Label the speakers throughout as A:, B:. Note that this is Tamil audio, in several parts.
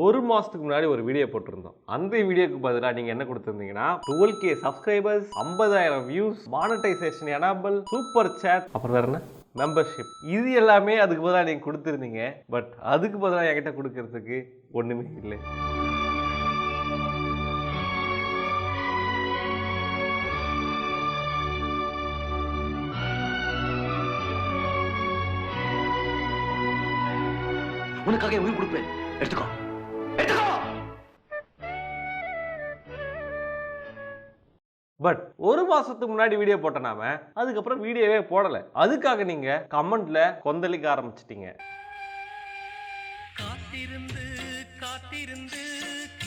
A: ஒரு மாசத்துக்கு முன்னாடி ஒரு வீடியோ போட்டிருந்தோம். அந்த வீடியோக்கு பதிலா நீங்க என்ன கொடுத்திருந்தீங்கன்னா 12K subscribers, 50,000 views, monetisation enable, super chat, அப்புறம் வேற என்ன மெம்பர்ஷிப். இது எல்லாமே அதுக்கு பதிலாக நீங்க கொடுத்திருந்தீங்க. பட் அதுக்கு பதிலாக என்கிட்ட கொடுக்கறதுக்கு ஒண்ணுமே இல்லை.
B: உனக்காக உயிர் கொடுப்பேன், எடுத்துக்கோ.
A: பட் ஒரு மாசத்துக்கு முன்னாடி வீடியோ போட்டனாம அதுக்கப்புறம் வீடியோவே போடல. அதுக்காக நீங்க கமெண்ட்ல கொந்தளிக்க ஆரம்பிச்சிட்டீங்க.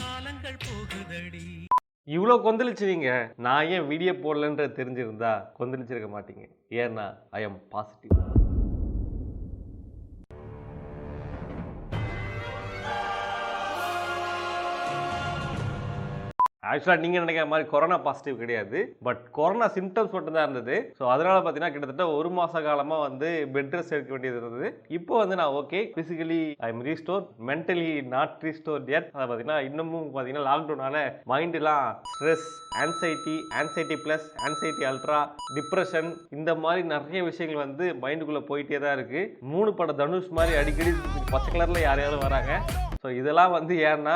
A: காலங்கள் போகுதடி. இவ்வளோ கொந்தளிச்சுவீங்க. நான் ஏன் வீடியோ போடலன்றது தெரிஞ்சிருந்தா கொந்தளிச்சிருக்க மாட்டீங்க. ஏன்னா ஐ எம் பாசிட்டிவ். ஆக்சுவலாக நீங்கள் நினைக்கிற மாதிரி கொரோனா பாசிட்டிவ் கிடையாது. பட் கொரோனா சிம்டம்ஸ் மட்டும்தான் இருந்தது. ஸோ அதனால் பார்த்தீங்கன்னா கிட்டத்தட்ட ஒரு மாத காலமாக வந்து பெட் ரெஸ்ட் எடுக்க வேண்டியது இருந்தது. இப்போ வந்து நான் okay, physically I am restore, mentally not restore yet. அதை பார்த்தீங்கன்னா இன்னமும் பார்த்தீங்கன்னா லாக்டவுனால மைண்டெலாம் stress, anxiety plus, anxiety ultra, depression, இந்த மாதிரி நிறைய விஷயங்கள் வந்து மைண்டுக்குள்ளே போயிட்டே தான் இருக்குது. 3 பட தனுஷ் மாதிரி அடிக்கடி பச்சை கலரில் யாரையாவது வராங்க. ஸோ இதெல்லாம் வந்து ஏன்னா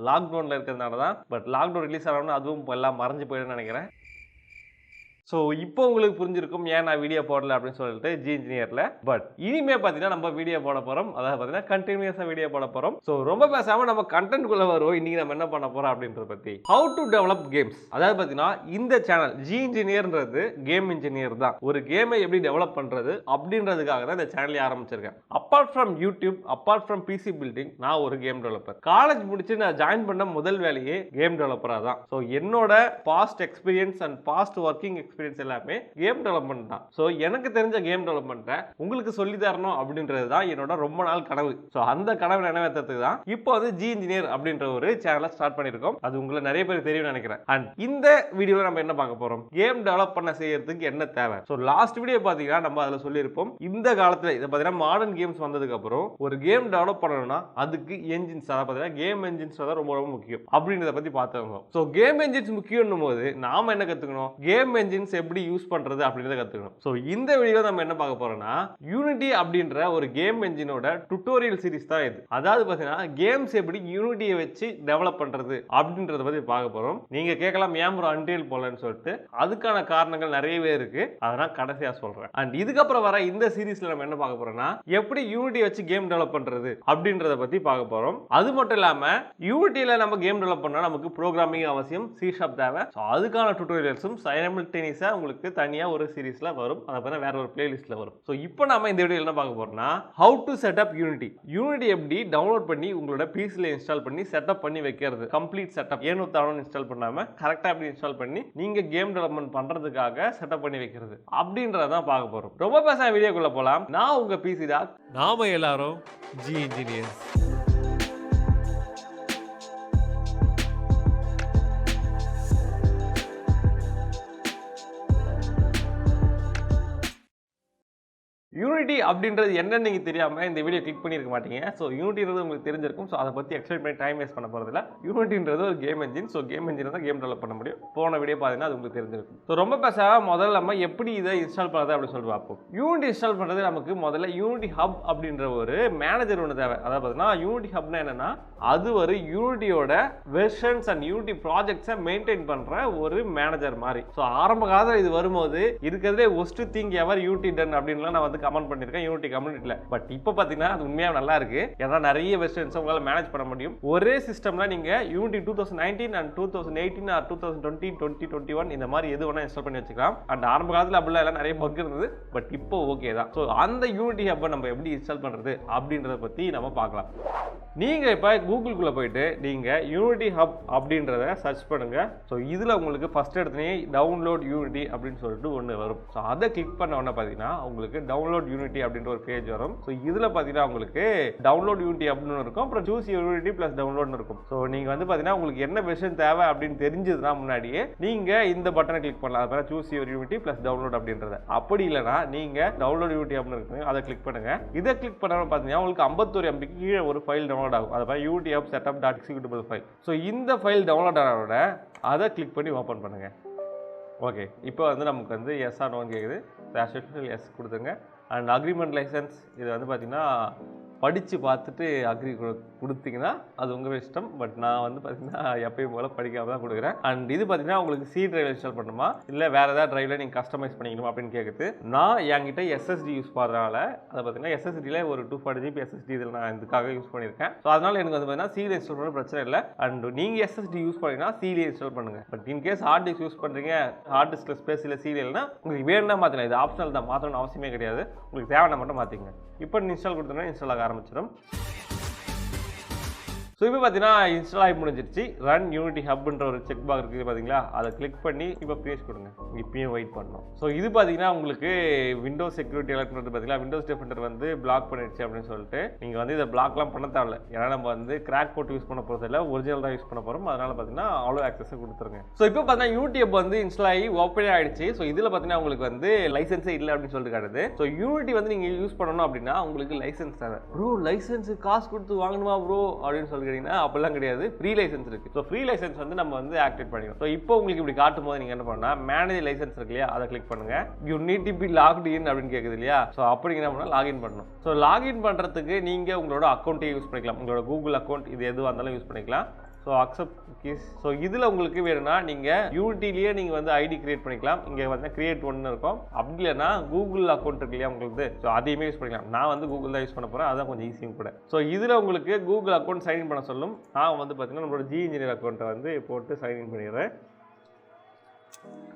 A: லாக்டவுனில் இருக்கிறதுனால தான். பட் லாக்டவுன் ரிலீஸ் ஆனோம்னா அதுவும் எல்லாம் மறைஞ்சு போயிடுன்னு நினைக்கிறேன். ஸோ இப்போ உங்களுக்கு புரிஞ்சிருக்கும் ஏன் நான் வீடியோ போடல அப்படின்னு சொல்லிட்டு ஜி இன்ஜினியரில். பட் இனிமே பார்த்தீங்கன்னா நம்ம வீடியோ போட போகிறோம். அதாவது பார்த்தீங்கன்னா கண்டினியூஸாக வீடியோ போட போகிறோம். ஸோ ரொம்ப பேசாமல் நம்ம கண்டென்ட்குள்ளே வருவோம். இன்றைக்கி நம்ம என்ன பண்ண போகிறோம் அப்படின்றத பற்றி. How to develop games. அதாவது பார்த்தீங்கன்னா இந்த சேனல் ஜி இன்ஜினியர்ன்றது கேம் இன்ஜினியர் தான். ஒரு கேமை எப்படி டெவலப் பண்ணுறது அப்படின்றதுக்காக தான் இந்த சேனலை ஆரம்பிச்சிருக்கேன். Apart from YouTube, apart from PC building, நான் ஒரு கேம் டெவலப்பர். காலேஜ் முடிச்சு நான் ஜாயின் பண்ண முதல் வேலையே கேம் டெவலப்பராக தான். ஸோ என்னோட past experience and past working experience எல்லாமே கேம் டெவலப்மெண்ட் தான். ஸோ எனக்கு தெரிஞ்ச கேம் டெவலப்மெண்ட்டை உங்களுக்கு சொல்லி தரணும் அப்படின்றது தான் என்னோட ரொம்ப நாள் கனவு. ஸோ அந்த கனவு நிறைவேற்றத்துக்கு தான் இப்போ வந்து ஜி இன்ஜினியர் அப்படின்ற ஒரு சேனலை ஸ்டார்ட் பண்ணியிருக்கோம். அது உங்களுக்கு நிறைய பேர் தெரியும் நினைக்கிறேன். அண்ட் இந்த வீடியோவில் நம்ம என்ன பார்க்க போறோம், கேம் டெவலப் பண்ண செய்யறதுக்கு என்ன தேவை. ஸோ லாஸ்ட் வீடியோ பார்த்தீங்கன்னா நம்ம அதில் சொல்லியிருப்போம், இந்த காலத்தில் இதை பார்த்தீங்கன்னா மாடர்ன் கேம்ஸ் வந்ததுக்கு அப்புறம் ஒரு கேம் டெவலப் பண்ணணும்னா அதுக்கு என்ஜின்ஸ், அதை பார்த்தீங்கன்னா கேம் என்ஜின்ஸ் தான் ரொம்ப ரொம்ப முக்கியம் அப்படின்றத பற்றி பார்த்துக்கோங்க. ஸோ கேம் என்ஜின்ஸ் முக்கியம் போது நாம என்ன கற்றுக்கணும், கேம் என்ஜின்ஸ் எப்படி யூஸ் பண்றது அப்படின்றத கத்துக்கணும். சோ இந்த வீடியோ நம்ம என்ன பார்க்க போறோம்னா யூனிட்டி அப்படின்ற ஒரு கேம் என்ஜினோட டுட்டோரியல் சீரிஸ் தான் இது. அதாவது பாத்தீங்கன்னா கேம்ஸ் எப்படி யூனிட்டியை வச்சு டெவலப் பண்றது அப்படின்றத பத்தி பார்க்க போறோம். நீங்க கேட்கலாம் ஏன் ப்ரோ அன்டில் போலன்னு சொல்லிட்டு. அதுக்கான காரணங்கள் நிறையவே இருக்கு, அதனால கடைசியா சொல்றேன். அண்ட் இதுக்கப்புறம் வர இந்த சீரிஸ்ல நம்ம என்ன பார்க்க போறோம்னா எப்படி யூனிட்டி வச்சு கேம் டெவலப் பண்றது அப்படின்றத பத்தி பார்க்க போறோம். அது மட்டும் இல்லாம யூனிட்டியில நம்ம கேம் டெவலப் பண்ணா நமக்கு ப்ரோகிராமிங் அவசியம், C# தேவை. அதுக்கான டுட்டோரியல்ஸும் சைமல்டேனியஸா உங்களுக்கு தனியா ஒரு சீரிஸ்ல வரும். அத பத்தி வேற ஒரு பிளேலிஸ்ட்ல வரும். சோ இப்போ நாம இந்த வீடியோல என்ன பார்க்க போறோம்னா how to set up Unity. Unity எப்படி டவுன்லோட் பண்ணி உங்களோட PCல இன்ஸ்டால் பண்ணி செட்டப் பண்ணி வைக்கிறது. கம்ப்ளீட் செட்டப் ஏனோதானோ இன்ஸ்டால் பண்ணாம கரெக்ட்டா எப்படி இன்ஸ்டால் பண்ணி நீங்க கேம் டெவலப்மென்ட் பண்றதுக்காக செட்டப் பண்ணி வைக்கிறது அப்படின்றத தான் பார்க்க போறோம். ரொம்ப பேசாம வீடியோக்குள்ள போலாம். நான் உங்க PC டாக். நாம எல்லாரும் ஜி இன்ஜினியர்ஸ். யூனிட்டி அப்படின்றது என்னன்னு நீங்க தெரியாம இந்த வீடியோ கிளிக் பண்ணிருக்க மாட்டீங்க. ஸோ யூனிட்டின்றது உங்களுக்கு தெரிஞ்சிருக்கும். ஸோ அதை பத்தி எக்ஸ்பிளைன் பண்ணி டைம் வேஸ்ட் பண்ண போறதில்ல. யூனிட்டின்றது ஒரு game engine. So game engine தான் கேம் டெவலப் பண்ண முடியும். போன வீடியோ பார்த்தீங்கன்னா அது உங்களுக்கு தெரிஞ்சிருக்கும். ஸோ ரொம்ப பேசாம முதல்ல நம்ம எப்படி இதை இன்ஸ்டால் பண்ணுறது அப்படின்னு சொல்லிட்டு பார்ப்போம். யூனிட்டி இன்ஸ்டால் பண்ணுறது நமக்கு முதல்ல யூனிட்டி ஹப் அப்படின்ற ஒரு மேனேஜர் ஒன்று தேவை. அதாவது பார்த்தீங்கன்னா யூனிட்டி ஹப்னா என்னன்னா அது ஒரு யூனிட்டியோட வெர்ஷன்ஸ் அண்ட் யூனிட்டி ப்ராஜெக்ட்ஸை மெயின்டைன் பண்ற ஒரு மேனேஜர் மாதிரி. ஸோ ஆரம்ப காலத்தில் இது வரும்போது இருக்கிறதே worst thing ever Unity done அப்படின்லாம் நான் வந்து கமெண்ட் பண்ணிருக்கேன் யூனிட்டி கம்யூனிட்டில. பட் இப்போ பாத்தீங்கன்னா அது உண்மையா நல்லா இருக்கு. ஏன்னா நிறைய வெர்ஷன்ஸ் உங்களால மேனேஜ் பண்ண முடியும். ஒரே சிஸ்டம்ல நீங்க யூனிட்டி 2019 அண்ட் 2018 ஆர் 2020 2021 இந்த மாதிரி எது வேணா இன்ஸ்டால் பண்ணி வச்சுக்கலாம். அண்ட் ஆரம்ப காலத்துல அப்படிலாம் எல்லாம் நிறைய பக் இருந்தது. பட் இப்போ ஓகே தான். ஸோ அந்த யூனிட்டி ஹப்பை நம்ம எப்படி இன்ஸ்டால் பண்றது அப்படின்றத பத்தி நம்ம பார்க்கலாம். நீங்க இப்ப கூகுளுக்குள்ள போயிட்டு நீங்க யூனிட்டி ஹப் அப்படின்றத சர்ச் பண்ணுங்க. ஸோ இதுல உங்களுக்கு ஃபர்ஸ்ட் எடுத்தனே டவுன்லோட் யூனிட்டி அப்படின்னு சொல்லிட்டு ஒன்று வரும். ஸோ அதை கிளிக் பண்ண உடனே பார்த்தீங்கன்னா உங்களுக்கு டவுன்லோட் யூனிட்டி அப்படின்ற ஒரு பேஜ் வரும். ஸோ இதில் பார்த்தீங்கன்னா உங்களுக்கு டவுன்லோட் யூனிட்டி அப்படின்னு இருக்கும், அப்புறம் சூஸ் யூனிட்டி ப்ளஸ் டவுன்லோட்னு இருக்கும். ஸோ நீங்கள் வந்து பார்த்தீங்கன்னா உங்களுக்கு என்ன வெர்ஷன் தேவை அப்படின்னு தெரிஞ்சதுன்னா முன்னாடியே நீங்கள் இந்த பட்டனை கிளிக் பண்ணலாம். அது மாதிரி சூஸ் யூனிட்டி ப்ளஸ் டவுன்லோட் அப்படின்றத. அப்படி இல்லைனா நீங்கள் டவுன்லோட் யூனிட்டி அப்படின்னு இருக்குங்க, அதை கிளிக் பண்ணுங்க. இதை கிளிக் பண்ணாமல் பார்த்தீங்கன்னா உங்களுக்கு 51 MB கீழே ஒரு ஃபைல் டவுன்லோட் ஆகும். அது மாதிரி Unity app setup dot executable file. So இந்த ஃபைல் டவுன்லோட் ஆனோட அதை கிளிக் பண்ணி ஓப்பன் பண்ணுங்க. ஓகே, இப்போ வந்து நமக்கு வந்து எஸ் ஆர் நோன்னு கேட்குது. எஸ் கொடுத்துங்க. அண்ட் அக்ரிமெண்ட் லைசன்ஸ் இது வந்து பார்த்தீங்கன்னா படித்து பார்த்துட்டு அக்ரி கொடுத்தீங்கன்னா அது உங்கள் இஷ்டம். பட் நான் வந்து பார்த்தீங்கன்னா எப்பயும் போல் படிக்காம தான் கொடுக்குறேன். அண்ட் இது பார்த்தீங்கன்னா உங்களுக்கு சி டிரைவ் இன்ஸ்டால் பண்ணணுமா இல்லை வேறு ஏதாவது டிரைவில் நீங்கள் கஸ்டமைஸ் பண்ணிக்கணுமா அப்படின்னு கேட்குது. நான் என்கிட்ட எஸ்எஸ்டி யூஸ் பண்ணுறதுனால அதை பார்த்தீங்கன்னா எஸ்எஸ்டியில் ஒரு 240 GB எஸ்எஸ்டி இதில் நான் இதுக்காக யூஸ் பண்ணியிருக்கேன். ஸோ அதனால் எனக்கு வந்து பார்த்தீங்கன்னா சியில் இன்ஸ்டால் பண்ண பிரச்சனை இல்லை. அண்ட் நீங்கள் எஸ்எஸ்டி யூஸ் பண்ணிங்கன்னா சியில் இன்ஸ்டால் பண்ணுங்கள். But in case hard disk use பண்ணுறீங்க, ஹார்ட் டிஸ்கில் ஸ்பேஸ் இல்லை சியில் இல்லைன்னா உங்களுக்கு வேணும்னா மாற்றலாம். இது ஆப்ஷனல் தான், மாற்றணும்னு அவசியமே கிடையாது. உங்களுக்கு தேவையான மட்டும் மாற்றிங்க. இப்போ இன்ஸ்டால் கொடுத்தோன்னா இன்ஸ்டால் ஆக ஆரம்பிச்சிடும். ஸோ இப்போ பார்த்தீங்கன்னா இன்ஸ்டால் ஆகி முடிஞ்சிருச்சு. ரன் யூனிட்டி ஹப்ன்ற ஒரு செக் பாக்ஸ் இருக்குது பார்த்தீங்களா, அதை கிளிக் பண்ணி இப்போ பேஜ் கொடுங்க. இப்பயும் வெயிட் பண்ணணும். ஸோ இது பார்த்தீங்கன்னா உங்களுக்கு விண்டோஸ் செக்யூரிட்டி அலர்ட் வந்து பார்த்தீங்கன்னா விண்டோஸ் டிஃபெண்டர் வந்து பிளாக் பண்ணிடுச்சு அப்படின்னு சொல்லிட்டு நீங்கள் வந்து இதை பிளாக்லாம் பண்ண தேவையில்ல. ஏன்னா நம்ம வந்து கிராக் போட்டு யூஸ் பண்ண போகிறது இல்லை, ஒரிஜினல் தான் யூஸ் பண்ண போகிறோம். அதனால் பார்த்தீங்கன்னா அவ்வளோ ஆக்சஸை கொடுத்துருங்க. ஸோ இப்போ பார்த்தீங்கன்னா யூடியூப் வந்து இன்ஸ்டால் ஆகி ஓப்பனே ஆகிடுச்சு. ஸோ இதில் பார்த்தீங்கன்னா உங்களுக்கு வந்து லைசன்ஸே இல்லை அப்படின்னு சொல்லிட்டு காட்டுது. ஸோ யூனிட்டி வந்து நீங்கள் யூஸ் பண்ணணும் அப்படின்னா உங்களுக்கு லைசன்ஸ் தேவை. ப்ரோ லைசன்ஸ் காசு கொடுத்து வாங்கணுமா ப்ரோ அப்படின்னு சொல்லி அப்படிலாம் கிடையாது. ஃப்ரீ லைசன்ஸ் இருக்கு. ஸோ ஃப்ரீ லைசன்ஸ் வந்து நம்ம வந்து ஆக்டிவேட் பண்ணிக்கணும். ஸோ இப்போ உங்களுக்கு இப்படி காட்டும் போது நீங்க என்ன பண்ணா மேனேஜ் லைசன்ஸ் இருக்கு இல்லையா, அதை கிளிக் பண்ணுங்க. You need to be locked in அப்படின்னு கேக்குது இல்லையா. ஸோ அப்படி என்ன பண்ணா லாகின் பண்ணணும். ஸோ லாகின் பண்றதுக்கு நீங்க உங்களோட அக்கௌண்ட்டை யூஸ் பண்ணிக்கலாம். உங்களோட கூகுள் அக்கௌண்ட் இது எதுவாக இருந்தாலும் யூஸ் பண்ணிக்கலாம். So accept keys. ஸோ இதில் உங்களுக்கு வேணும்னா நீங்கள் யூனிட்டிலேயே நீங்கள் வந்து ஐடி கிரியேட் பண்ணிக்கலாம். இங்கே வந்து கிரியேட் ஒன்று இருக்கும். அப்படி இல்லைனா கூகுள் அக்கௌண்ட் இருக்கு இல்லையா உங்களுக்கு, ஸோ அதையுமே யூஸ் பண்ணிக்கலாம். நான் வந்து கூகுள் தான் யூஸ் பண்ண போகிறேன், அதான் கொஞ்சம் ஈஸியும் கூட. ஸோ இதில் உங்களுக்கு கூகுள் அக்கௌண்ட் சைன்இன் பண்ண சொல்லும். நான் வந்து பார்த்தீங்கன்னா நம்மளோட ஜி இன்ஜினியர் அக்கௌண்ட்டை வந்து போட்டு சைன்இன் பண்ணிடுறேன்.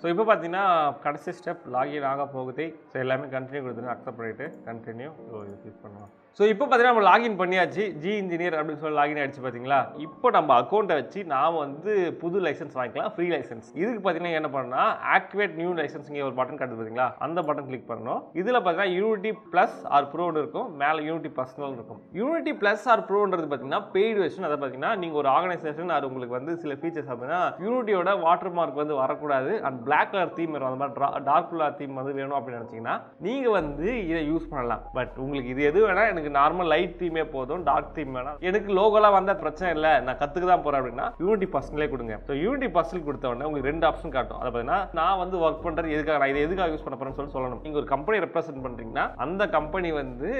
A: ஸோ இப்போ பார்த்தீங்கன்னா கடைசி ஸ்டெப் லாகின் ஆக போகுது. ஸோ எல்லாமே கண்டினியூ கொடுத்துட்டு அக்செப்ட் பண்ணிவிட்டு கண்டினியூ இது கிளிக் பண்ணுவோம். ஸோ இப்போ பார்த்தீங்கன்னா நம்ம லாகின் பண்ணியாச்சு. ஜி இன்ஜினியர் அப்படின்னு சொல்லி லாகின் ஆகிடுச்சு பார்த்தீங்களா. இப்போ நம்ம அக்கௌண்ட்டை வச்சு நாம் வந்து புது லைசன்ஸ் வாங்கிக்கலாம், ஃப்ரீ லைசன்ஸ். இதுக்கு பார்த்தீங்கன்னா என்ன பண்ணணும்னா ஆக்டிவேட் நியூ லைசன்ஸ் இங்கே ஒரு பட்டன் காட்டுது பார்த்தீங்களா, அந்த பட்டன் கிளிக் பண்ணணும். இதில் பார்த்தீங்கன்னா யூனிட்டி ப்ளஸ் ஆர் ப்ரோன்னு இருக்கும், மேலே யூனிட்டி பர்சனல் இருக்கும். யூனிட்டி ப்ளஸ் ஆர் ப்ரோன்றது பார்த்தீங்கன்னா பெய்டு வெர்ஷன். அதை பார்த்தீங்கன்னா நீங்கள் ஒரு ஆர்கனைசேஷன் அது உங்களுக்கு வந்து சில ஃபீச்சர்ஸ் அப்படின்னா யூனிட்டியோட வாட்டர் மார்க் வந்து வரக்கூடாது, அண்ட் பிளாக் கலர் தீம் வரும், அந்த மாதிரி டார்க் கலர் தீம் வந்து வேணும் அப்படின்னு நினச்சிங்கன்னா நீங்கள் வந்து இதை யூஸ் பண்ணலாம். பட் உங்களுக்கு இது எது வேணா, எனக்கு நார்மல் லைட் தீமே போதும், டார்க் தீம் வேணாம், எனக்கு லோகோலாம் வந்தால் பிரச்சனை இல்லை, நான் கற்றுக்க தான் போகிறேன் அப்படின்னா யூனிட்டி பர்சனலே கொடுங்க. ஸோ யூனிட்டி பர்சனல் கொடுத்த உடனே உங்களுக்கு 2 ஆப்ஷன் காட்டும். அதை பார்த்தீங்கன்னா நான் வந்து ஒர்க் பண்ணுறது எதுக்காக, நான் இதை எதுக்காக யூஸ் பண்ண போகிறேன்னு சொல்லணும். நீங்கள் ஒரு கம்பெனி ரெப்ரசென்ட் பண்ணுறீங்கன்னா அந்த கம்பெனி வந்து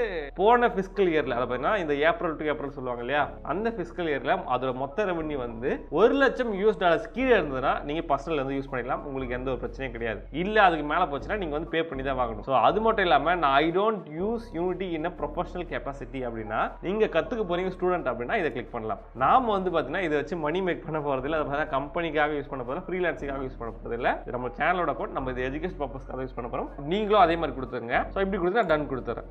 A: போன ஃபிஸ்கல் இயரில், அதை பார்த்தீங்கன்னா இந்த ஏப்ரல் டு ஏப்ரல் சொல்லுவாங்க இல்லையா, அந்த ஃபிஸ்கல் இயரில் அதோட மொத்த ரெவன்யூ வந்து $1,00,000 கீழே இருந்ததுன்னா நீங்கள் பர்சனல் வந்து யூஸ் பண்ணிக்கலாம். உங்களுக்கு எந்த ஒரு பிரச்சனையும் கிடையாது. இல்லை அதுக்கு மேலே போச்சுன்னா நீங்கள் வந்து பே பண்ணி தான் வாங்கணும். ஸோ அது மட்டும் இல்லாமல் நான் I don't use unity in a professional capacity அப்படின்னா நீங்க கத்துக்க போறீங்க ஸ்டூடெண்ட் அப்படின்னா இதை கிளிக் பண்ணலாம். நாம வந்து பாத்தீங்கன்னா இதை வச்சு மணி மேக் பண்ண போறது இல்லை, அதை கம்பெனிக்காக யூஸ் பண்ண போறோம், ஃப்ரீலான்சிங்காக யூஸ் பண்ண போறது இல்லை. நம்ம சேனலோட அக்கௌண்ட், நம்ம இது எஜுகேஷன் பர்பஸ்க்காக யூஸ் பண்ண போறோம். நீங்களும் அதே மாதிரி கொடுத்துருங்க. ஸோ இப்படி கொடுத்து நான் டன் கொடுத்துறேன்.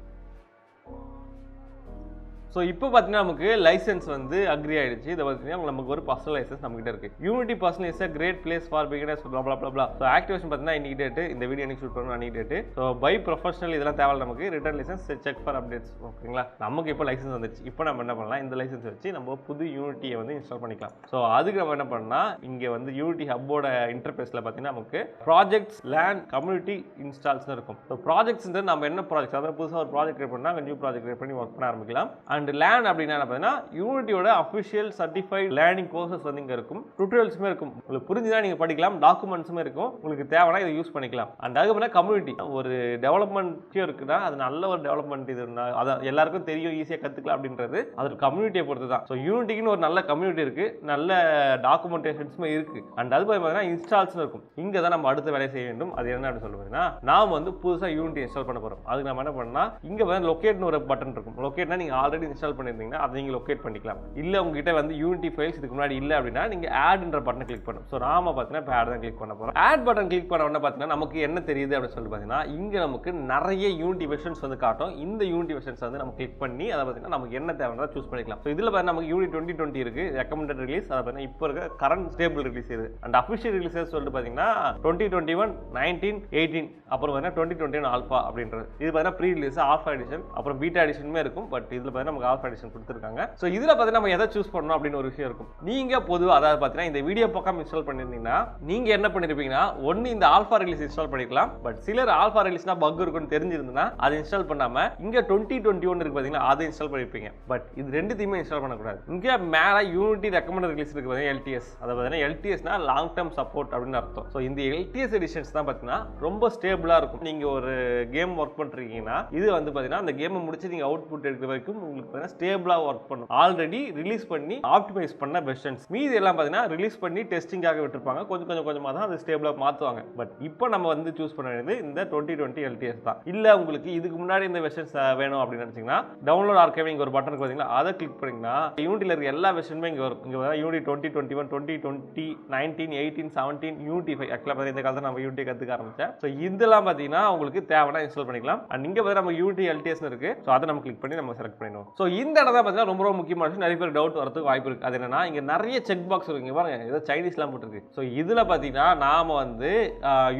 A: ஸோ இப்போ பார்த்தீங்கன்னா நமக்கு லைசன்ஸ் வந்து அக்ரி ஆயிடுச்சு. இதை பார்த்தீங்கன்னா நமக்கு ஒரு பர்சனல் லைசன்ஸ் நம்மகிட்ட இருக்கு. Unity personal is a great place for beginners blah blah blah. So activation பார்த்தீங்கன்னா இன்னைக்கு டேட்டு, இந்த வீடியோ எனக்கு ஷூட் பண்ணணும் அன்னைக்கு டேட்டு. ஸோ பை ப்ரொஃபஷனல் இதெல்லாம் தேவை நமக்கு. Return licence check for updates. ஓகேங்களா, நமக்கு இப்போ லைசன்ஸ் வந்துச்சு. இப்போ நம்ம என்ன பண்ணலாம், இந்த லைசன்ஸ் வச்சு நம்ம புது யூனிட்டியை வந்து இன்ஸ்டால் பண்ணிக்கலாம். ஸோ அதுக்கு நம்ம என்ன பண்ணலாம், இங்கே வந்து யூனிட்டி ஹப்போட இன்டர்ஃபேஸில் பார்த்தீங்கன்னா நமக்கு ப்ராஜெக்ட்ஸ், லேண்ட், கம்யூனிட்டி இன்ஸ்டால்ஸ்னு இருக்கும். ஸோ ப்ராஜெக்ட்ஸ் நம்ம என்ன ப்ராஜெக்ட், அதாவது புதுசாக ஒரு ப்ராஜெக்ட் கிரியேட் பண்ணால் நியூ ப்ராஜெக்ட் கிரியேட் பண்ணி ஒர்க் பண்ண ஆரம்பிக்கலாம். அண்ட் லேண்ட் அப்படின்னா யூனிட்டியோட அபிஷியல் சர்டிஃபைட் லேர்னிங் கோர்சஸ் வந்து இங்க இருக்கும், டுட்டோரியல்ஸுமே இருக்கும். உங்களுக்கு புரிஞ்சுதான் நீங்க படிக்கலாம், டாக்குமெண்ட்ஸுமே இருக்கும், உங்களுக்கு தேவைன்னா இதை யூஸ் பண்ணிக்கலாம். அண்ட் அதுக்கப்புறம் கம்யூனிட்டி, ஒரு டெவலப்மெண்ட்டும் இருக்குன்னா அது நல்ல ஒரு டெவலப்மெண்ட், இது அதை எல்லாருக்கும் தெரியும், ஈஸியாக கற்றுக்கலாம் அப்படின்றது அது கம்யூனிட்டியை பொறுத்து தான். ஸோ யூனிட்டிக்குன்னு ஒரு நல்ல கம்யூனிட்டி இருக்கு, நல்ல டாக்குமெண்டேஷன்ஸுமே இருக்கு. அண்ட் அது பார்த்தீங்கன்னா இன்ஸ்டால்ஸ் இருக்கும். இங்கே தான் நம்ம அடுத்த வேலையை செய்ய வேண்டும். அது என்ன அப்படின்னு சொல்லுவாங்கன்னா, நாம் வந்து புதுசாக யூனிட்டி இன்ஸ்டால் பண்ண போகிறோம். அதுக்கு நம்ம என்ன பண்ணலாம், இங்கே வந்து லொக்கேட்னு ஒரு பட்டன் இருக்கும். லொக்கேட்னா நீங்கள் ஆல்ரெடி இன்ஸ்டால் பண்ணியிருந்தீங்கன்னா அதை நீங்கள் லொக்கேட் பண்ணிக்கலாம். இல்லை உங்ககிட்ட வந்து யூனிட்டி ஃபைல்ஸ் இதுக்கு முன்னாடி இல்லை அப்படின்னா நீங்கள் ஆட்ன்ற பட்டனை கிளிக் பண்ணணும். ஸோ நாம பார்த்தீங்கன்னா இப்போ ஆட் தான் கிளிக் பண்ண போகிறோம். ஆட் பட்டன் கிளிக் பண்ண உடனே பார்த்தீங்கன்னா நமக்கு என்ன தெரியுது அப்படின்னு சொல்லிட்டு பார்த்தீங்கன்னா இங்கே நமக்கு நிறைய யூனிட்டி வெர்ஷன்ஸ் வந்து காட்டும். இந்த யூனிட்டி வெர்ஷன்ஸ் வந்து நம்ம கிளிக் பண்ணி அதை பார்த்தீங்கன்னா நமக்கு என்ன தேவைன்றதை சூஸ் பண்ணிக்கலாம். ஸோ இதில் பார்த்தீங்கன்னா நமக்கு யூனிட் 2020 இருக்கு, ரெக்கமெண்டட் ரிலீஸ். அதை பார்த்தீங்கன்னா இப்போ இருக்க கரண்ட் ஸ்டேபிள் ரிலீஸ் இது. அண்ட் அஃபிஷியல் ரிலீஸஸ் சொல்லிட்டு பார்த்தீங்கன்னா 2021, 19, 18 அப்புறம் பார்த்தீங்கன்னா 2021 ஆல்ஃபா அப்படின்றது. இது பார்த்தீங்கன்னா ப்ரீ ரிலீஸ், ஆல்ஃபா எடிஷன், அப்புறம் பீட்டா எடிஷனுமே இருக்கும். பட் இதில் பார்த்தீங்கன்னா நமக்கு ஆல்ஃபா எடிஷன் கொடுத்துருக்காங்க. ஸோ இதில் பார்த்தீங்கன்னா நம்ம எதை சூஸ் பண்ணணும் அப்படின்னு ஒரு விஷயம் இருக்கும். நீங்கள் பொதுவாக அதாவது பார்த்தீங்கன்னா இந்த வீடியோ பக்கம் இன்ஸ்டால் பண்ணியிருந்தீங்கன்னா நீங்கள் என்ன பண்ணிருப்பீங்கன்னா ஒன்று இந்த ஆல்ஃபா ரிலீஸ் இன்ஸ்டால் பண்ணிக்கலாம். பட் சிலர் ஆல்ஃபா ரிலீஸ்னா பக் இருக்குன்னு தெரிஞ்சிருந்தா அதை இன்ஸ்டால் பண்ணாம இங்க 2021 இருக்கு பாத்தீங்கன்னா அதை இன்ஸ்டால் பண்ணிருப்பீங்க. பட் இது ரெண்டுத்தையுமே இன்ஸ்டால் பண்ணக்கூடாது. இங்க மேல யூனிட்டி ரெக்கமெண்டட் ரிலீஸ் இருக்கு பாத்தீங்கன்னா LTS. அதை பார்த்தீங்கன்னா LTSனா லாங் டர்ம் சப்போர்ட் அப்படின்னு அர்த்தம். ஸோ இந்த LTS எடிஷன்ஸ் தான் பார்த்தீங்கன்னா ரொம்ப ஸ்டேபிளா இருக்கும். நீங்க ஒரு கேம் ஒர்க் பண்ணிருக்கீங்கன்னா இது வந்து பார்த்தீங்கன்னா அந்த கேமை முடிச்சு நீங்க அவுட்புட் எடுக்கிற வரைக்கும் உங்களுக்கு பார்த்தீங்கன்னா ஸ்டேபிளா ஒர்க் பண்ணும். ஆல்ரெடி ரிலீஸ் பண்ணி ஆப்டிமைஸ் பண்ண வெர்ஷன்ஸ். மீதி எல்லாம் பார்த்தீங்கன்னா ரிலீஸ் பண்ணி டெஸ்டிங்காக விட்டுருப்பாங்க. கொஞ்சமாக தான் அது ஸ்டேபிளா மாற்றுவாங்க. பட் இப்போ நம்ம வந்து சூஸ் பண்ண வேண்டியது இந்த 2020 LTS தான். இல்ல உங்களுக்கு இதுக்கு முன்னாடி இந்த வெர்ஷன்ஸ் வேணும் அப்படின்னு நினைச்சீங்கன்னா டவுன்லோட் ஆர்கைவ் இங்க ஒரு பட்டன் இருக்கு பாத்தீங்களா, அதை கிளிக் பண்ணீங்கன்னா யூனிட்டில இருக்க எல்லா வெர்ஷனுமே இங்க வரும். இங்க வர யூனிட் 2021, 2020, 19, 18, 17, யூனிட்டி 5. ஆக்சுவலா இந்த காலத்துல நம்ம யூனிட்டி கத்துக்க ஆரம்பிச்சேன். ஸோ இதெல்லாம் பாத்தீங்கன்னா உங்களுக்கு தேவைன்னா இன்ஸ்டால் பண்ணிக்கலாம். அண்ட் இங்க பார்த்தா நம்ம யூனிட்டி LTS இருக்கு. ஸோ அதை நம்ம கிளிக் பண்ணி நம்ம செலக்ட் பண்ணிடுவோம். ஸோ இந்த இடம் தான் பாத்தீங்கன்னா ரொம்ப முக்கியமான விஷயம். நிறைய பேர் டவுட் வரதுக்கு வாய்ப்பு இருக்கு. அது என்னன்னா இங்க நிறைய செக் பாக்ஸ் இருக்கு. இங்க பாருங்க ஏதோ சைனீஸ்லாம் போட்டுருக்கு. ஸோ இதுல பாத்தீங்கன்னா நாம வந்து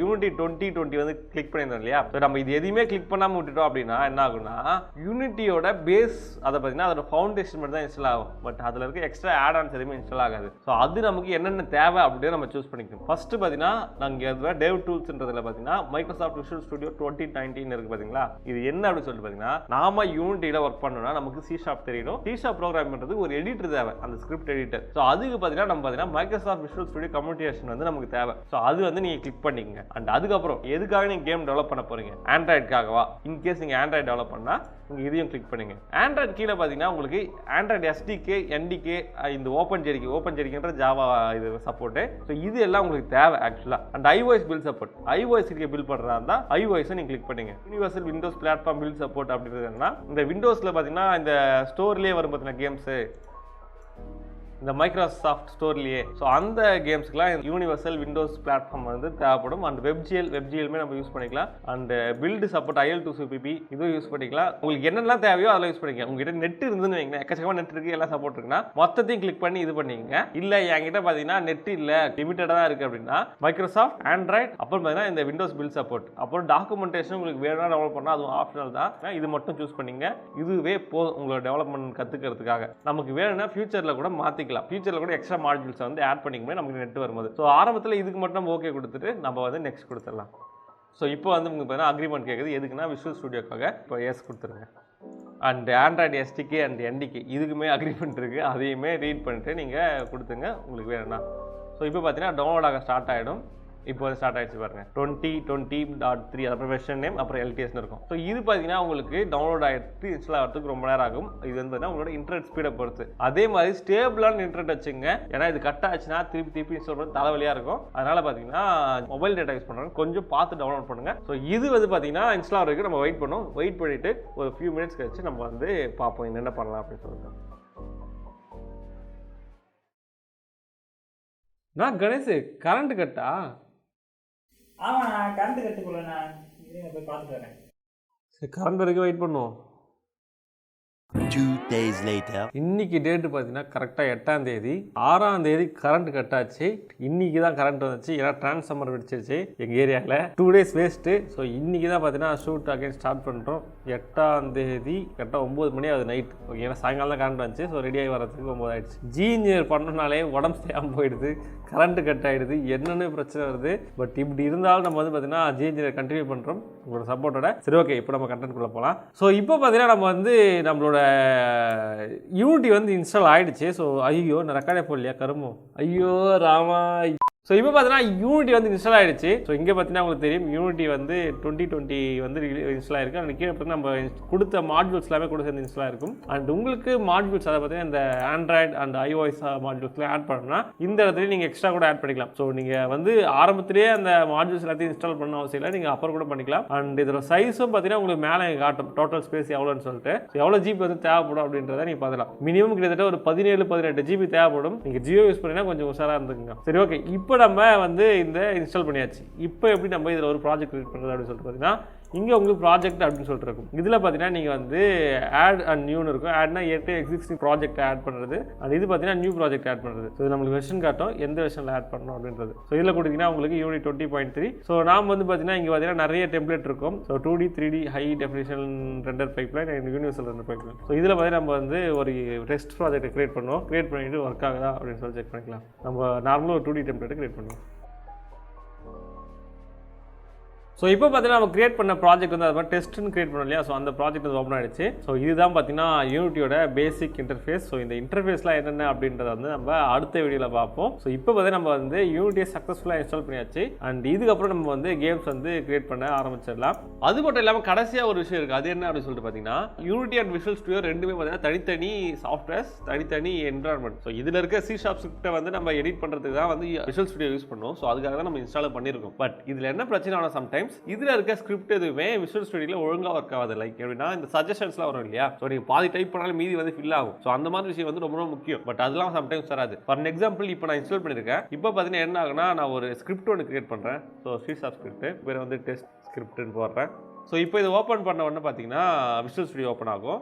A: யூனிட்டி 2020 வந்து கிளிக் பண்ணியிருந்தோம் இல்லையா. நம்ம இது எதையுமே கிளிக் பண்ணாம விட்டுட்டோம் அப்படின்னா என்ன ஆகும்னா யூனிட்டியோட பேஸ் அதை பார்த்தீங்கன்னா அதோட ஃபவுண்டேஷன் மட்டும் தான் இன்ஸ்டால் ஆகும். பட் அதில் இருக்க எக்ஸ்ட்ரா ஆட் ஆன்ஸ் எதுவுமே இன்ஸ்டால் ஆகாது. ஸோ அது நமக்கு என்னென்ன தேவை அப்படின்னு நம்ம சூஸ் பண்ணிக்கணும். ஃபர்ஸ்ட் பார்த்தீங்கன்னா நாங்கள் டேவ் டூல்ஸ்ன்றதுல பார்த்தீங்கன்னா மைக்ரோசாஃப்ட் விஷுவல் ஸ்டுடியோ 2019 இருக்கு பார்த்தீங்களா. இது என்ன அப்படின்னு சொல்லிட்டு பார்த்தீங்கன்னா நாம யூனிட்டியில் ஒர்க் பண்ணணும்னா நமக்கு C# தெரியணும். C# ப்ரோக்ராம் பண்ணுறதுக்கு ஒரு எடிட்டர் தேவை, அந்த ஸ்கிரிப்ட் எடிட்டர். ஸோ அதுக்கு பார்த்தீங்கன்னா நம்ம பார்த்தீங்கன்னா மைக்ரோசாஃப்ட் விஷுவல் ஸ்டுடியோ கம்யூனிகேஷன் வந்து நமக்கு தேவை. ஸோ அது வந்து நீங்கள் கிளிக் பண்ணிக்கங்க. அண்ட் அதுக்கப்புறம் எதுக்காக நீங்கள் கேம் டெவலப் பண்ண போறீங்க, ஆண்ட்ராய்டுக்காகவா? இன்கேஸ் நீங்கள் ஆண்ட்ராய்டு டெவலப் பண்ணா நீங்கள் இதையும் கிளிக் பண்ணுங்க. ஆண்ட்ராய்டு கீழே பார்த்தீங்கன்னா உங்களுக்கு ஆண்ட்ராய்டு SDK, NDK, இந்த ஓப்பன் ஜாவா இது சப்போர்ட்டு. ஸோ இது எல்லாம் உங்களுக்கு தேவை ஆக்சுவலாக. And iOS build support, iOS build பண்ணுறதா இருந்தால் iOS நீங்கள் கிளிக் பண்ணுங்க. Universal Windows platform build support அப்படின்றதுனா இந்த விண்டோஸில் பார்த்தீங்கன்னா இந்த ஸ்டோர்லேயே வரும் பார்த்தீங்கன்னா கேம்ஸு, இந்த மைக்ரோசாஃப்ட் ஸ்டோர்லேயே. ஸோ அந்த கேம்ஸ்க்குலாம் யூனிவர்சல் விண்டோஸ் பிளாட்ஃபார்ம் வந்து தேவைப்படும். அண்ட் வெப்ஜிஎல்மே நம்ம யூஸ் பண்ணிக்கலாம். அண்ட் பில்டு சப்போர்ட் IL2CPP இதுவும் யூஸ் பண்ணிக்கலாம். உங்களுக்கு என்னெல்லாம் தேவையோ அதெல்லாம் யூஸ் பண்ணிக்கலாம். உங்ககிட்ட நெட் இருந்துன்னு வைங்க, எக்கச்சக்கமாக நெட் இருக்குது, எல்லாம் சப்போர்ட் இருக்குன்னா மொத்தத்தையும் கிளிக் பண்ணி இது பண்ணிக்கங்க. இல்லை என்கிட்ட பார்த்தீங்கன்னா நெட் இல்லை, லிமிட்டடாக தான் இருக்குது அப்படின்னா மைக்ரோசாஃப்ட், ஆண்ட்ராய்டு, அப்புறம் பார்த்தீங்கன்னா இந்த விண்டோஸ் பில் சப்போர்ட், அப்புறம் டாக்குமெண்டேஷன் உங்களுக்கு வேணும்னா டெவலப் பண்ணால் அதுவும் ஆப்ஷனல் தான். இது மட்டும் சூஸ் பண்ணிங்க. இதுவே போதும் உங்களோட டெவலப்மெண்ட் கற்றுக்கிறதுக்காக. நமக்கு வேணும்னா ஃபியூச்சரில் கூட மாற்றிக்கலாம். ஃபியூச்சரில் கூட எக்ஸ்ட்ரா மாடியூல்ஸ் வந்து ஆட் பண்ணிக்கும்போது நமக்கு நெட் வரும்போது. ஸோ ஆரம்பத்தில் இதுக்கு மட்டும் நம்ம ஓகே கொடுத்துட்டு நம்ம வந்து நெக்ஸ்ட் கொடுத்துடலாம். ஸோ இப்போ வந்து உங்களுக்கு பார்த்தீங்கன்னா அக்ரிமெண்ட் கேட்குது. எதுக்குன்னா விஷுவல் ஸ்டுடியோக்காக. இப்போ எஸ் கொடுத்துருங்க. And Android SDK and NDK இதுக்குமே அக்ரிமெண்ட் இருக்குது. அதையுமே ரீட் பண்ணிட்டு நீங்கள் கொடுத்துங்க உங்களுக்கு வேணும்னா. ஸோ இப்போ பார்த்தீங்கன்னா டவுன்லோட் ஆக ஸ்டார்ட் ஆகிடும். இப்போ வந்து ஸ்டார்ட் ஆயிடுச்சு பாருங்க. 2020.3 அப்புறம் வெர்ஷன் நேம் அப்புறம் LTS இருக்கும். ஸோ இது பார்த்தீங்கன்னா உங்களுக்கு டவுன்லோட் ஆகிட்டு இன்ஸ்டால் ஆகிறதுக்கு ரொம்ப நேரம் ஆகும். இது வந்து பார்த்தீங்கன்னா உங்களோட இன்டர்நெட் ஸ்பீடை பொறுத்து. அதே மாதிரி ஸ்டேபிளான இன்டர்நெட் வச்சுங்க. ஏன்னா இது கட் ஆச்சுன்னா திருப்பி இன்ஸ்டால் பண்ண தலைவலியாக இருக்கும். அதனால பார்த்தீங்கன்னா மொபைல் டேட்டா யூஸ் பண்ணுறாங்க, கொஞ்சம் பார்த்து டவுன்லோட் பண்ணுங்க. ஸோ இது வந்து பார்த்தீங்கன்னா இன்ஸ்டால் ஆகிறதுக்கு நம்ம வெயிட் பண்ணிட்டு ஒரு ஃபியூ மினிட்ஸ் கழிச்சு நம்ம வந்து பார்ப்போம் என்னென்ன பண்ணலாம் அப்படின்னு சொல்லிட்டு. நான் கணேஷ் கரண்ட் கட்டா?
C: ஆமாண்ணா, கரண்ட் கட்டு போலண்ணா. போய் பார்த்துட்டு வரேன்.
A: கரண்ட் வரைக்கும் வெயிட் பண்ணுவோம்.
B: 2 days later.
A: இன்னைக்கு டேட்டு பார்த்தீங்கன்னா கரெக்டாக 8ஆம் தேதி. 6ஆம் தேதி கரண்ட் கட்டாச்சு. இன்னைக்கு தான் கரண்ட் வந்துச்சு. ஏன்னா டிரான்ஸ்ஃபார்மர் வெடிச்சிருச்சு எங்கள் ஏரியாவில். 2 days வேஸ்ட்டு. ஸோ இன்னைக்கு தான் பார்த்தீங்கன்னா ஷூட் அகைன் ஸ்டார்ட் பண்ணுறோம். 8ஆம் தேதி கரெக்டாக 9 மணி ஆகுது நைட். ஓகே, ஏன்னா சாயங்காலம் தான் கரண்ட் வந்துச்சு. ஸோ ரெடியாகி வரதுக்கு 9 ஆயிடுச்சு. இன்ஜினியர் பண்ணனாலே உடம்பு சரியாமல் போயிடுது, கரண்ட் கட் ஆகிடுது, என்னென்ன பிரச்சனை வருது. பட் இப்படி இருந்தாலும் நம்ம வந்து பார்த்தீங்கன்னா இன்ஜினியர் கண்டினியூ பண்ணுறோம் உங்களோட சப்போர்ட்டோட. சரி, ஓகே, இப்போ நம்ம கண்டென்ட்குள்ளே போகலாம். ஸோ இப்போ பார்த்தீங்கன்னா நம்ம வந்து நம்மளோட யூனிட்டி வந்து இன்ஸ்டால் ஆகிடுச்சு. ஸோ ஐயோ நான் ரெக்கார்டே போடலையா கருமோ, ஐயோ ராமா. ஸோ இப்போ பார்த்தீங்கன்னா யூனிட்டி வந்து இன்ஸ்டால் ஆகிடுச்சு. ஸோ இங்கே பார்த்தீங்கன்னா உங்களுக்கு தெரியும் யூனிட்டி வந்து 2020 வந்து இன்ஸ்டால் ஆயிருக்கு. அண்ட் கீழே பார்த்தீங்கன்னா நம்ம கொடுத்த மாட்யூல்ஸ் எல்லாமே கூட சேர்ந்து இன்ஸ்டால் ஆயிருக்கும். அண்ட் உங்களுக்கு மாட்யூல்ஸ் அதை பார்த்தீங்கன்னா இந்த ஆண்ட்ராய்டு அண்ட் ஐஓஎஸ் மாட்யூல்ஸ்லாம் ஆட் பண்ணணும்னா இந்த இடத்துல நீங்கள் எக்ஸ்ட்ரா கூட ஆட் பண்ணிக்கலாம். ஸோ நீங்கள் வந்து ஆரம்பத்திலேயே அந்த மாட்யூல்ஸ் எல்லாத்தையும் இன்ஸ்டால் பண்ண அவசியம் இல்லை, நீங்கள் அப்புறம் கூட பண்ணிக்கலாம். அண்ட் இதோட சைஸும் பார்த்தீங்கன்னா உங்களுக்கு மேலே காட்டும் டோட்டல் ஸ்பேஸ் எவ்வளோன்னு சொல்லிட்டு. ஸோ எவ்வளோ ஜிபி வந்து தேவைப்படும் அப்படின்றத நீங்கள் பார்க்கலாம். மினிமம் கிட்டத்தட்ட ஒரு 17-18 ஜிபி தேவைப்படும். நீங்கள் ஜியோ யூஸ் பண்ணினா கொஞ்சம் உஷாராக இருந்துக்குங்க. சரி, ஓகே. இப்போ நம்ம வந்து இந்த இன்ஸ்டால் பண்ணியாச்சு. இப்போ எப்படி நம்ம இதில் ஒரு ப்ராஜெக்ட் கிரியேட் பண்ணுறது அப்படின்னு சொல்லிட்டு பார்த்தீங்கன்னா இங்கே உங்களுக்கு ப்ராஜெக்ட் அப்படின்னு சொல்லிட்டு இருக்கும். இதில் பார்த்தீங்கன்னா நீங்கள் வந்து ஆட் அண்ட் நியூன்னு இருக்கும். ஆட்னா ஏற்கனவே எக்ஸிஸ்டிங் ப்ராஜெக்ட் ஆட் பண்ணுறது. அண்ட் இது பார்த்தீங்கன்னா நியூ ப்ராஜெக்ட் ஆட் பண்ணுறது. ஸோ இது நம்மளுக்கு வெர்ஷன் காட்டும் எந்த வெர்ஷனில் ஆட் பண்ணணும் அப்படின்றது. ஸோ இதில் கொடுத்தீங்கன்னா உங்களுக்கு யூனிட் 20.3. ஸோ நாம் வந்து பார்த்தீங்கன்னா இங்கே பார்த்தீங்கன்னா நிறைய டெம்ப்ளேட் இருக்கும். So 2D 3D high definition render pipeline and universal render pipeline. So இதில் பார்த்தீங்கன்னா நம்ம வந்து ஒரு டெஸ்ட் ப்ராஜெக்ட் கிரியேட் பண்ணுவோம். கிரியேட் பண்ணிட்டு ஒர்க் ஆகுதா அப்படின்னு சொல்லி செக் பண்ணிக்கலாம். நம்ம நார்மலாக ஒரு 2D டெம்ப்ளேட் கிரியேட் பண்ணுவோம். ஸோ இப்போ பார்த்தீங்கன்னா நம்ம கிரியேட் பண்ண ப்ராஜெக்ட் வந்து அது மாதிரி டெஸ்ட்னு கிரியேட் பண்ணோம் இல்லையா? ஸோ அந்த ப்ராஜெக்ட் வந்து ஓப்பன் ஆகிடுச்சு. ஸோ இதுதான் பார்த்தீங்கன்னா யூனிட்டியோட பேசிக் இன்டர்ஃபேஸ். ஸோ இந்த இன்டர்ஃபேஸ்லாம் என்னென்ன அப்படின்றத வந்து நம்ம அடுத்த வீடியோவில் பார்ப்போம். ஸோ இப்போ பார்த்தீங்கன்னா நம்ம வந்து யூனிட்டியை சக்ஸஸ்ஃபுல்லாக இன்ஸ்டால் பண்ணியாச்சு. அண்ட் இதுக்கப்புறம் நம்ம வந்து கேம்ஸ் வந்து கிரியேட் பண்ண ஆரம்பிச்சிடலாம். அது மட்டும் இல்லாமல் கடைசியாக ஒரு விஷயம் இருக்குது. அது என்ன அப்படின்னு சொல்லிட்டு பார்த்தீங்கன்னா யூனிட்டி அண்ட் விஷுவல் ஸ்டுடியோ ரெண்டுமே பார்த்தீங்கன்னா தனித்தனி சாஃப்ட்வேர்ஸ், தனித்தனி என்வரான்மெண்ட். ஸோ இதில் இருக்க C# ஸ்கிரிப்டை வந்து நம்ம எடிட் பண்ணுறதுக்கு தான் வந்து விஷுவல் ஸ்டுடியோ யூஸ் பண்ணுவோம். ஸோ அதுக்காக தான் நம்ம இன்ஸ்டால் பண்ணியிருக்கோம். பட் இதில் என்ன பிரச்சனை ஆனால் சம்டைம்ஸ் இதில் இருக்க ஸ்கிரிப்ட் எதுவுமே விஷுவல் ஸ்டுடியோவில் ஒழுங்காக ஒர்க் ஆகாது. லைக் எப்படின்னா இந்த சஜஷன்ஸ்லாம் வரும் இல்லையா? ஸோ நீங்கள் பாதி டைப் பண்ணாலும் மீதி வந்து ஃபில் ஆகும். ஸோ அந்த மாதிரி விஷயம் வந்து ரொம்ப ரொம்ப முக்கியம். பட் அதெல்லாம் சம்டைம்ஸ் வராது. ஃபார் எக்ஸாம்பிள் இப்போ நான் இன்ஸ்டால் பண்ணியிருக்கேன். இப்போ பார்த்தீங்கன்னா என்ன ஆகுனா நான் ஒரு ஸ்கிரிப்ட் ஒன்று கிரியேட் பண்ணுறேன். ஸோ C# ஸ்கிரிப்ட் பேர் வந்து டெஸ்ட் ஸ்கிரிப்ட்னு போடுறேன். ஸோ இப்போ இதை ஓப்பன் பண்ண உடனே பார்த்தீங்கன்னா விஷுவல் ஸ்டுடியோ ஓப்பன் ஆகும்.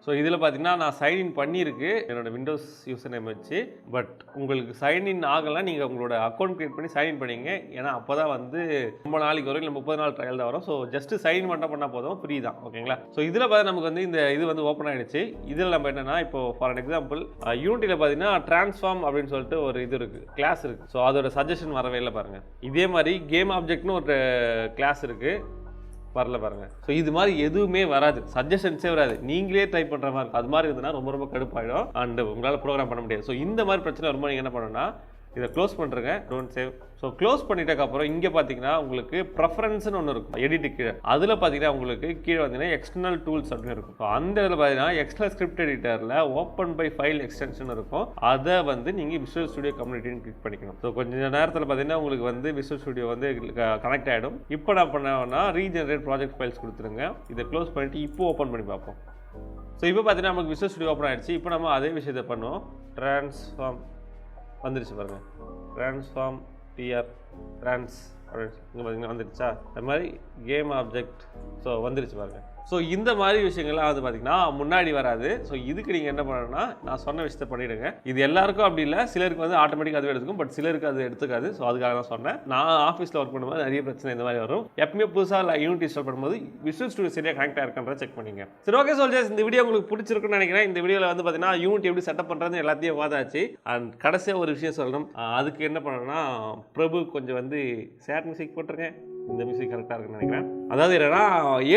A: ஸோ இதில் பார்த்தீங்கன்னா நான் சைன்இன் பண்ணியிருக்கு என்னோட விண்டோஸ் யூசர் நேம் வச்சு. பட் உங்களுக்கு சைன்இன் ஆகலாம், நீங்கள் உங்களோட அக்கௌண்ட் கிரியேட் பண்ணி சைன்இன் பண்ணிங்க. ஏன்னா அப்போ தான் வந்து ரொம்ப நாளைக்கு வரும், இல்லை 30 நாள் ட்ரையல் தான் வரும். ஸோ ஜஸ்ட் சைன் மட்டும் பண்ணால் போதும், ஃப்ரீ தான். ஓகேங்களா? ஸோ இதில் பார்த்தா நமக்கு வந்து இந்த இது வந்து ஓப்பன் ஆகிடுச்சு. இதில் நம்ம என்னென்னா இப்போ ஃபார் எக்ஸாம்பிள் யூனிட்டியில் பார்த்தீங்கன்னா ட்ரான்ஸ்ஃபார்ம் அப்படின்னு சொல்லிட்டு ஒரு இது இருக்குது, கிளாஸ் இருக்குது. ஸோ அதோட சஜஷன் வரவே இல்லை பாருங்கள். இதே மாதிரி கேம் ஆப்ஜெக்ட்னு ஒரு கிளாஸ் இருக்குது, வரல பாருங்க. ஸோ இது மாதிரி எதுவுமே வராது, சஜஷன்ஸே வராது, நீங்களே டைப் பண்ணுற மாதிரி இருக்கும். அது மாதிரி இருந்ததுன்னா ரொம்ப ரொம்ப கடுப்பாயிடும் அண்ட் உங்களால் ப்ரோக்ராம் பண்ண முடியாது. ஸோ இந்த மாதிரி பிரச்சனை வரும்போது நீங்கள் என்ன பண்ணணும்னா இதை க்ளோஸ் பண்ணுறேங்க, டோன்ட் சேவ். ஸோ க்ளோஸ் பண்ணிட்டதுக்கப்புறம் இங்கே பார்த்தீங்கன்னா உங்களுக்கு ப்ரெஃபரன்ஸ்னு ஒன்று இருக்கும் எடிட்டு கீழே. அதில் பார்த்தீங்கன்னா உங்களுக்கு கீழே வந்தீங்கன்னா எக்ஸ்டர்னல் டூல்ஸ் அப்படின்னு இருக்கும். ஸோ அந்த இதில் பார்த்தீங்கன்னா எக்ஸ்டர்னல் ஸ்கிரிப்ட் எடிட்டரில் ஓப்பன் பை ஃபைல் எக்ஸ்டென்ஷன் இருக்கும். அதை வந்து நீங்கள் விஷுவல் ஸ்டுடியோ கம்யூனிட்டின்னு கிளிக் பண்ணிக்கணும். ஸோ கொஞ்சம் நேரத்தில் பார்த்தீங்கன்னா உங்களுக்கு வந்து விஷுவல் ஸ்டுடியோ வந்து கனெக்ட் ஆகிடும். இப்போ நான் பண்ணோன்னா ரீஜெனரேட் ப்ராஜெக்ட் ஃபைல்ஸ் கொடுத்துருங்க. இதை க்ளோஸ் பண்ணிவிட்டு இப்போ ஓப்பன் பண்ணி பார்ப்போம். ஸோ இப்போ பார்த்தீங்கன்னா நமக்கு விஷுவல் ஸ்டுடியோ ஓப்பன் ஆகிடுச்சு. இப்போ நம்ம அதே விஷயத்தை பண்ணுவோம். ட்ரான்ஸ்ஃபார்ம் வந்துடுச்சு பாருங்கள். ட்ரான்ஸ்ஃபார்ம் ட்ரான்ஸ் இங்கே பார்த்தீங்கன்னா வந்துடுச்சா? அது மாதிரி கேம் ஆப்ஜெக்ட் ஸோ வந்துடுச்சு பாருங்கள். ஸோ இந்த மாதிரி விஷயங்கள்லாம் வந்து பார்த்தீங்கன்னா முன்னாடி வராது. ஸோ இதுக்கு நீங்கள் என்ன பண்ணணும்னா நான் சொன்ன விஷயத்தை பண்ணிவிடுங்க. இது எல்லாருக்கும் அப்படி இல்லை, சிலருக்கு வந்து ஆட்டோமேட்டிக்காக அதுவே எடுத்துக்கும், பட் சிலருக்கு அது எடுத்துக்காது. ஸோ அதுக்காக தான் சொன்னேன். நான் ஆஃபீஸில் ஒர்க் பண்ணும்போது நிறைய பிரச்சனை இந்த மாதிரி வரும். எப்பவுமே புதுசாக யூனிட் இன்ஸ்டால் பண்ணும்போது விஷுவல் ஸ்டுடியோ சரியாக கனெக்ட் ஆகிருக்கன்றதை செக் பண்ணிங்க. சரி, ஓகே சோல்ஜர்ஸ், இந்த வீடியோ உங்களுக்கு பிடிச்சிருக்குன்னு நினைக்கிறேன். இந்த வீடியோவில் வந்து பார்த்தீங்கன்னா யூனிட் எப்படி செட்டப் பண்ணுறது எல்லாத்தையும் வாதாச்சு. அண்ட் கடைசியாக ஒரு விஷயம் சொல்லணும். அதுக்கு என்ன பண்ணணும்னா பிரபு கொஞ்சம் வந்து சேட் மியூசிக் போட்டிருக்கேன். இந்த மியூசிக் கரெக்டாக இருக்குன்னு நினைக்கிறேன். அதாவது என்னன்னா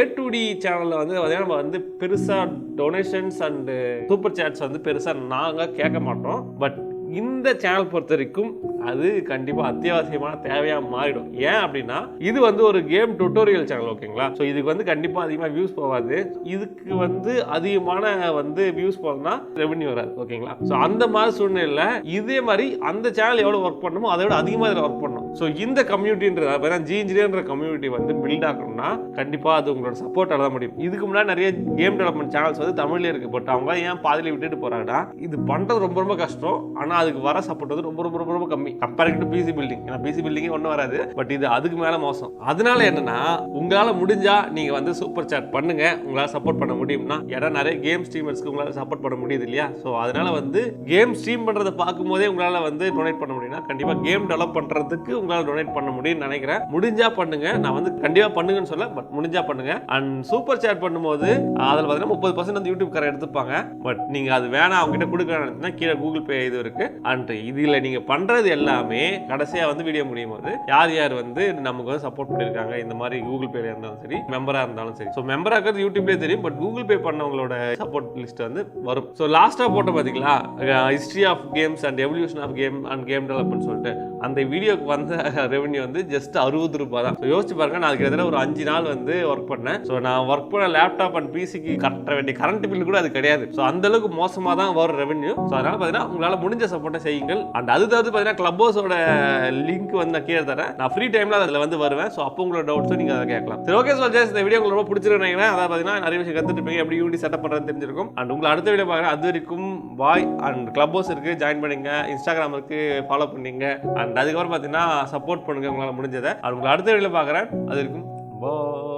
A: A2D சேனலில் வந்து பார்த்தீங்கன்னா நம்ம வந்து பெருசாக டொனேஷன்ஸ் அண்டு சூப்பர் சேட்ஸ் வந்து பெருசாக நாங்கள் கேட்க மாட்டோம். பட் இந்த சேனல் பொறுத்த வரைக்கும் அது கண்டிப்பாக அத்தியாவசியமான தேவையாக மாறிடும். ஏன் அப்படின்னா இது வந்து ஒரு கேம் டுட்டோரியல் சேனல். ஓகேங்களா? ஸோ இதுக்கு வந்து கண்டிப்பாக அதிகமாக வியூஸ் போகாது. இதுக்கு வந்து அதிகமான வந்து வியூஸ் போகணும்னா ரெவன்யூ வராது. ஓகேங்களா? ஸோ அந்த மாதிரி சூழ்நிலையில் இதே மாதிரி அந்த சேனல் எவ்வளோ ஒர்க் பண்ணணுமோ அதை விட அதிகமாக இதில் ஒர்க் பண்ணணும். ஸோ இந்த கம்யூனிட்டின்ற ஜிஇன்ஜினியர்ன்ற கம்யூனிட்டி வந்து பில்ட் ஆகணும்னா கண்டிப்பாக அது உங்களோட சப்போர்ட்டால் தான் முடியும். இதுக்கு முன்னாடி நிறைய கேம் டெவலப்மெண்ட் சேனல்ஸ் வந்து தமிழ்லேயே இருக்குது. பட் அவங்க ஏன் பாதியில் விட்டுட்டு போகிறாங்கன்னா இது பண்ணுறது ரொம்ப ரொம்ப கஷ்டம். ஆனால் அதுக்கு வர சப்போர்ட் வந்து ரொம்ப ரொம்ப ரொம்ப ரொம்ப கம்மி கம்பேரிங் டு பிசி பில்டிங். ஏன்னா பிசி பில்டிங்கே ஒன்றும் வராது, பட் இது அதுக்கு மேலே மோசம். அதனால என்னன்னா உங்களால் முடிஞ்சா நீங்கள் வந்து சூப்பர் சாட் பண்ணுங்க, உங்களால் சப்போர்ட் பண்ண முடியும்னா. ஏன்னா நிறைய கேம் ஸ்ட்ரீமர்ஸ்க்கு உங்களால் சப்போர்ட் பண்ண முடியுது இல்லையா? ஸோ அதனால வந்து கேம் ஸ்ட்ரீம் பண்ணுறதை பார்க்கும்போதே உங்களால் வந்து டொனேட் பண்ண முடியும்னா கண்டிப்பாக கேம் டெவலப் பண்ணுறதுக்கு உங்களால் டொனேட் பண்ண முடியும்னு நினைக்கிறேன். முடிஞ்சா பண்ணுங்க. நான் வந்து கண்டிப்பா பண்ணுங்கன்னு சொல்ல, பட் முடிஞ்சா பண்ணுங்க. அண்ட் சூப்பர் சேட் பண்ணும்போது அதில் பார்த்தீங்கன்னா 30% வந்து யூடியூப் காரர் எடுத்துப்பாங்க. பட் நீங்க அது வேணாம் அவங்க கிட்ட கொடுக்கறதுனா கீழே கூகுள் பே இது இருக்கு. அண்ட் இதுல நீங்க பண்றது எல்லாமே கடைசியா வந்து வீடியோ முடியும் போது யார் யார் வந்து நமக்கு வந்து சப்போர்ட் பண்ணிருக்காங்க இந்த மாதிரி கூகுள் பேல இருந்தாலும் சரி, மெம்பரா இருந்தாலும் சரி. ஸோ மெம்பரா இருக்கிறது யூடியூப்லேயே தெரியும், பட் கூகுள் பே பண்ணவங்களோட சப்போர்ட் லிஸ்ட் வந்து வரும். ஸோ லாஸ்டா போட்ட பாத்தீங்களா, history of games and evolution of game and game development சொல்லிட்டு அந்த வீடியோக்கு வந்த ரெவன்யூ வந்து ஜஸ்ட் 60 ரூபாய் தான். யோசிச்சு பாருங்க, நான் கிட்டத்தட்ட ஒரு 5 நாள் வந்து ஒர்க் பண்ணேன். ஸோ நான் ஒர்க் பண்ண லேப்டாப் அண்ட் பிசிக்கு கட்ட வேண்டிய கரண்ட் பில் கூட அது கிடையாது. ஸோ அந்த அளவுக்கு மோசமாக தான் வரும் ரெவன்யூ. ஸோ அதனால பார்த்தீங்கன்னா உங்களால் முடிஞ்ச சப்போர்ட்டை செய்யுங்கள். அண்ட் அது தவிர்த்து பார்த்தீங்கன்னா கிளப் ஹவுஸோட லிங்க் வந்து நான் கீழே தரேன். நான் ஃப்ரீ டைமில் அதில் வந்து வருவேன். ஸோ அப்போ உங்களோட டவுட்ஸும் நீங்கள் அதை கேட்கலாம். சரி, ஓகே சோல்ஜர்ஸ், இந்த வீடியோ உங்களுக்கு ரொம்ப பிடிச்சிருக்கேன் நினைக்கிறேன். அதாவது பார்த்தீங்கன்னா நிறைய விஷயம் கற்றுட்டுருப்பீங்க, எப்படி யூனிட்டி செட்டப் பண்ணுறது தெரிஞ்சிருக்கும். அண்ட் உங்களை அடுத்த வீடியோ பார்க்குறேன். அது வரைக்கும் பாய். அண்ட் கிளப் ஹவுஸ் இருக்குது, ஜாயின் பண்ணிங்க. இன்ஸ்டாகிராம் இருக்குது, ஃபாலோ பண்ணிங்க. அண்ட் அதுக்கப்புறம் பார்த்தீங்கன்னா சப்போர்ட் பண்ணுங்க உங்களால் முடிஞ்சதை. அது உங்களை அடுத்த வீடியோ பார்க்குறேன். அது வரைக்கும் பாய்.